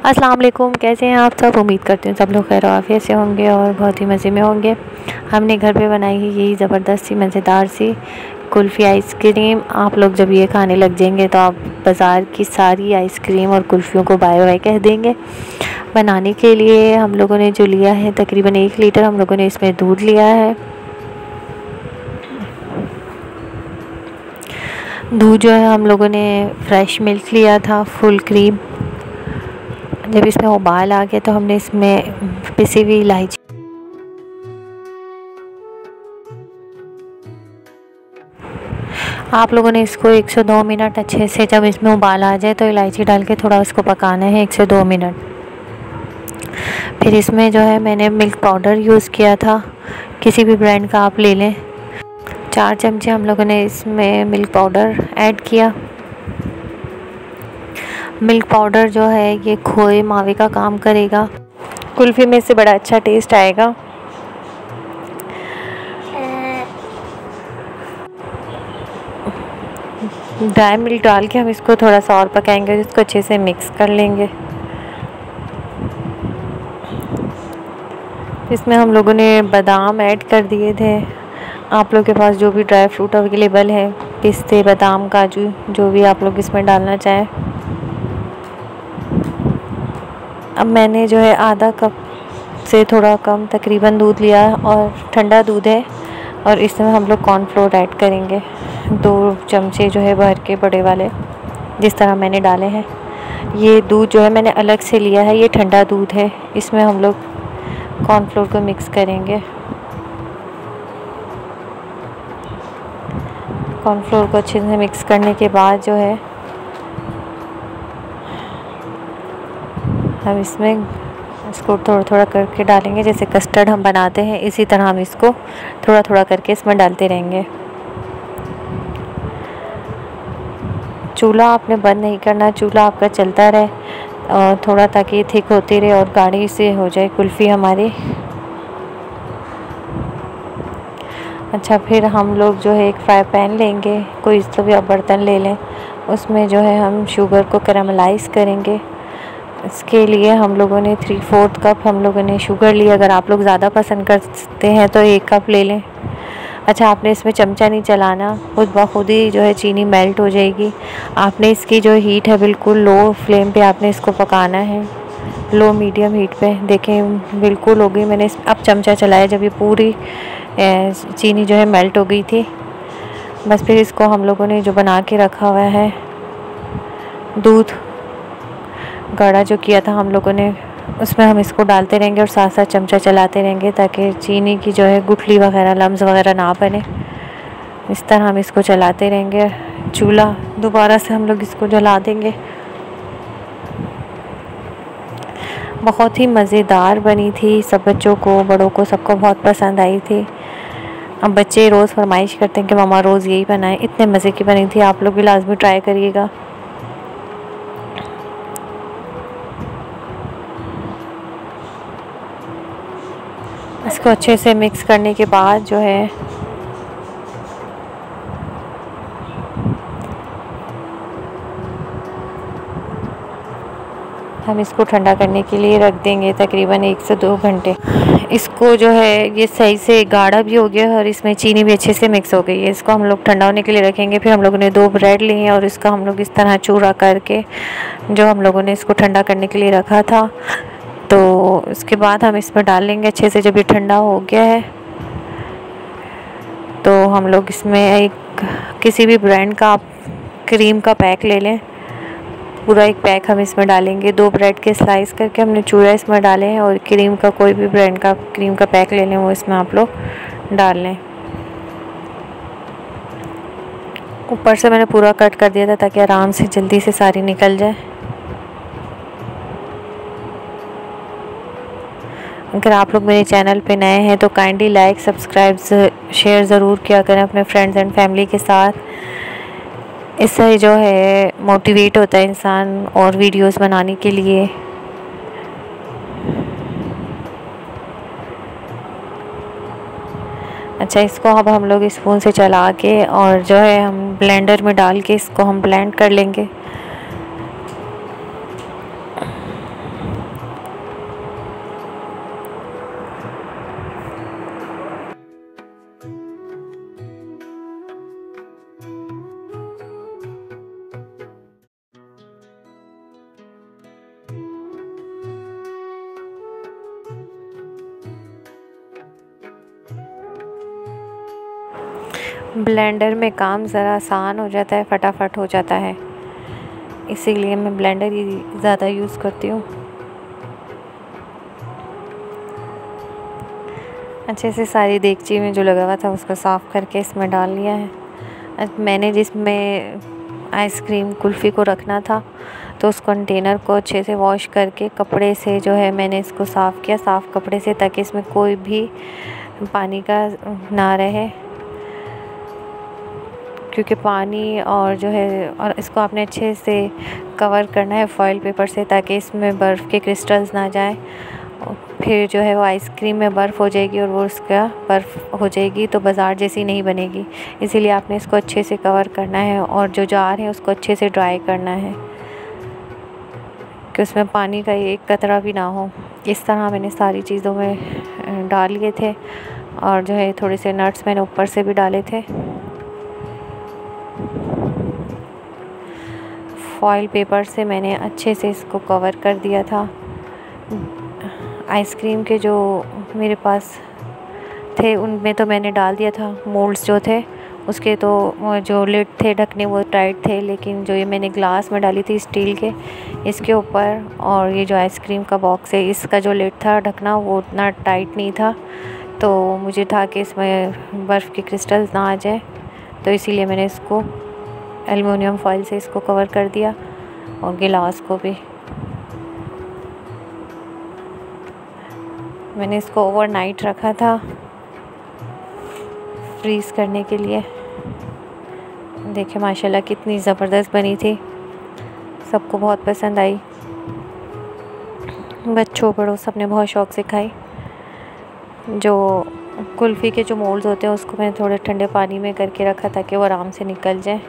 अस्सलाम वालेकुम, कैसे हैं आप सब। उम्मीद करते हैं सब लोग खैर आफियत से होंगे और बहुत ही मज़े में होंगे। हमने घर पे बनाई है यही ज़बरदस्त सी मज़ेदार सी कुल्फ़ी आइसक्रीम। आप लोग जब ये खाने लग जाएंगे तो आप बाज़ार की सारी आइसक्रीम और कुल्फ़ियों को बाय बाय कह देंगे। बनाने के लिए हम लोगों ने जो लिया है तकरीबन 1 लीटर हम लोगों ने इसमें दूध लिया है। दूध जो है हम लोगों ने फ्रेश मिल्क लिया था, फुल क्रीम। जब इसमें उबाल आ गया तो हमने इसमें पिसी हुई इलायची, आप लोगों ने इसको 1 से 2 मिनट अच्छे से, जब इसमें उबाल आ जाए तो इलायची डाल के थोड़ा उसको पकाना है 1 से 2 मिनट। फिर इसमें जो है मैंने मिल्क पाउडर यूज़ किया था, किसी भी ब्रांड का आप ले लें। 4 चमचे हम लोगों ने इसमें मिल्क पाउडर ऐड किया। मिल्क पाउडर जो है ये खोए मावे का काम करेगा, कुल्फ़ी में से बड़ा अच्छा टेस्ट आएगा। ड्राई मिल्क डाल के हम इसको थोड़ा सा और पकाएंगे, इसको अच्छे से मिक्स कर लेंगे। इसमें हम लोगों ने बादाम ऐड कर दिए थे। आप लोग के पास जो भी ड्राई फ्रूट अवेलेबल है, पिस्ते, बादाम, काजू, जो भी आप लोग इसमें डालना चाहें। अब मैंने जो है आधा कप से थोड़ा कम तकरीबन दूध लिया और ठंडा दूध है, और इसमें हम लोग कॉर्नफ्लोर ऐड करेंगे 2 चमचे जो है भर के बड़े वाले, जिस तरह मैंने डाले हैं। ये दूध जो है मैंने अलग से लिया है, ये ठंडा दूध है। इसमें हम लोग कॉर्नफ्लोर को मिक्स करेंगे। कॉर्नफ्लोर को अच्छे से मिक्स करने के बाद जो है हम इसमें इसको थोड़ा थोड़ा करके डालेंगे, जैसे कस्टर्ड हम बनाते हैं इसी तरह हम इसको थोड़ा थोड़ा करके इसमें डालते रहेंगे। चूल्हा आपने बंद नहीं करना, चूल्हा आपका चलता रहे और थोड़ा, ताकि थिक होती रहे और गाढ़ी से हो जाए कुल्फ़ी हमारी। अच्छा, फिर हम लोग जो है एक फ्राई पैन लेंगे, कोई इस भी आप बर्तन ले लें। उसमें जो है हम शुगर को कैरामलाइज़ करेंगे। इसके लिए हम लोगों ने 3/4 कप हम लोगों ने शुगर लिया। अगर आप लोग ज़्यादा पसंद करते हैं तो 1 कप ले लें। अच्छा, आपने इसमें चमचा नहीं चलाना, खुद ब खुद ही जो है चीनी मेल्ट हो जाएगी। आपने इसकी जो हीट है बिल्कुल लो फ्लेम पे आपने इसको पकाना है, लो मीडियम हीट पे। देखें बिल्कुल हो गई, मैंने अब चमचा चलाया जब ये पूरी चीनी जो है मेल्ट हो गई थी। बस फिर इसको हम लोगों ने जो बना के रखा हुआ है दूध गाढ़ा जो किया था हम लोगों ने, उसमें हम इसको डालते रहेंगे और साथ साथ चमचा चलाते रहेंगे ताकि चीनी की जो है गुठली वगैरह, लम्स वगैरह ना बने। इस तरह हम इसको चलाते रहेंगे। चूल्हा दोबारा से हम लोग इसको जला देंगे। बहुत ही मज़ेदार बनी थी, सब बच्चों को, बड़ों को, सबको बहुत पसंद आई थी। अब बच्चे रोज़ फरमाइश करते हैं कि मम्मा रोज़ यही बनाएं। इतने मज़े की बनी थी, आप लोग भी लाजमी ट्राई करिएगा। इसको अच्छे से मिक्स करने के बाद जो है हम इसको ठंडा करने के लिए रख देंगे तकरीबन 1 से 2 घंटे। इसको जो है ये सही से गाढ़ा भी हो गया और इसमें चीनी भी अच्छे से मिक्स हो गई है। इसको हम लोग ठंडा होने के लिए रखेंगे। फिर हम लोगों ने 2 ब्रेड लिए हैं और इसका हम लोग इस तरह चूरा करके जो हम लोगों ने इसको ठंडा करने के लिए रखा था, तो इसके बाद हम इसमें डाल लेंगे अच्छे से। जब ये ठंडा हो गया है तो हम लोग इसमें एक किसी भी ब्रांड का आप क्रीम का पैक ले लें, पूरा एक पैक हम इसमें डालेंगे। 2 ब्रेड के स्लाइस करके हमने चूरा इसमें डाले हैं, और क्रीम का कोई भी ब्रांड का क्रीम का पैक ले लें, वो इसमें आप लोग डाल लें। ऊपर से मैंने पूरा कट कर दिया था ताकि आराम से जल्दी से सारी निकल जाए। अगर आप लोग मेरे चैनल पे नए हैं तो काइंडली लाइक, सब्सक्राइब, शेयर ज़रूर किया करें अपने फ्रेंड्स एंड फैमिली के साथ। इससे जो है मोटिवेट होता है इंसान और वीडियोस बनाने के लिए। अच्छा, इसको अब हम लोग स्पून से चला के और जो है हम ब्लेंडर में डाल के इसको हम ब्लेंड कर लेंगे। ब्लेंडर में काम ज़रा आसान हो जाता है, फटाफट हो जाता है, इसीलिए मैं ब्लेंडर ही ज़्यादा यूज़ करती हूँ। अच्छे से सारी देगची में जो लगा हुआ था उसको साफ़ करके इसमें डाल लिया है। मैंने जिसमें आइसक्रीम कुल्फ़ी को रखना था तो उस कंटेनर को अच्छे से वॉश करके कपड़े से जो है मैंने इसको साफ़ किया, साफ़ कपड़े से, ताकि इसमें कोई भी पानी का ना रहे, क्योंकि पानी और जो है, और इसको आपने अच्छे से कवर करना है फॉइल पेपर से ताकि इसमें बर्फ़ के क्रिस्टल्स ना जाए। फिर जो है वो आइसक्रीम में बर्फ़ हो जाएगी और वो उसका बर्फ़ हो जाएगी तो बाज़ार जैसी नहीं बनेगी। इसीलिए आपने इसको अच्छे से कवर करना है और जो जार है उसको अच्छे से ड्राई करना है कि उसमें पानी का एक कतरा भी ना हो। इस तरह मैंने सारी चीज़ों में डाल लिए थे और जो है थोड़े से नट्स मैंने ऊपर से भी डाले थे। फॉइल पेपर से मैंने अच्छे से इसको कवर कर दिया था। आइसक्रीम के जो मेरे पास थे उनमें तो मैंने डाल दिया था, मोल्ड्स जो थे उसके तो जो लिड थे ढकने वो टाइट थे, लेकिन जो ये मैंने ग्लास में डाली थी स्टील के, इसके ऊपर, और ये जो आइसक्रीम का बॉक्स है इसका जो लिड था ढकना वो उतना टाइट नहीं था, तो मुझे था कि इसमें बर्फ़ के क्रिस्टल्स ना आ जाए, तो इसीलिए मैंने इसको एल्युमिनियम फॉइल से इसको कवर कर दिया और गिलास को भी। मैंने इसको ओवरनाइट रखा था फ्रीज़ करने के लिए। देखिए माशाल्लाह कितनी ज़बरदस्त बनी थी, सबको बहुत पसंद आई, बच्चों बड़ों सब ने बहुत शौक़ से खाई। जो कुल्फ़ी के जो मोल्ड्स होते हैं उसको मैंने थोड़े ठंडे पानी में करके रखा ताकि वो आराम से निकल जाए।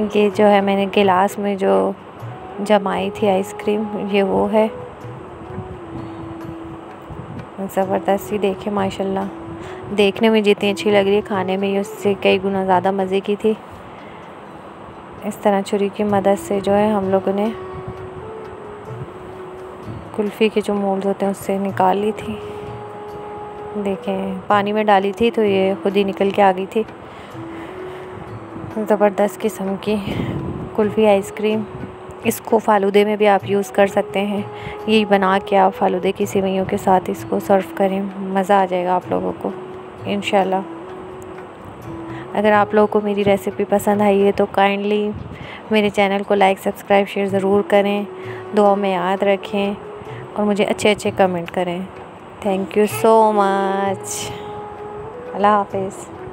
ये जो है मैंने गिलास में जो जमाई थी आइसक्रीम, ये वो है, ज़बरदस्त ही। देखे माशाल्लाह, देखने में जितनी अच्छी लग रही है खाने में ये उससे कई गुना ज़्यादा मज़े की थी। इस तरह छुरी की मदद से जो है हम लोगों ने कुल्फ़ी के जो मोल्ड होते हैं उससे निकाल ली थी। देखें पानी में डाली थी तो ये खुद ही निकल के आ गई थी। ज़बरदस्त किस्म की कुल्फ़ी आइसक्रीम। इसको फ़ालूदे में भी आप यूज़ कर सकते हैं। यही बना के आप फ़ालूदे की सेवइयों के साथ इसको सर्व करें, मज़ा आ जाएगा आप लोगों को इंशाल्लाह। अगर आप लोगों को मेरी रेसिपी पसंद आई है तो काइंडली मेरे चैनल को लाइक, सब्सक्राइब, शेयर ज़रूर करें, दुआ में याद रखें और मुझे अच्छे अच्छे कमेंट करें। Thank you so much. अल्लाह हाफ़िज़।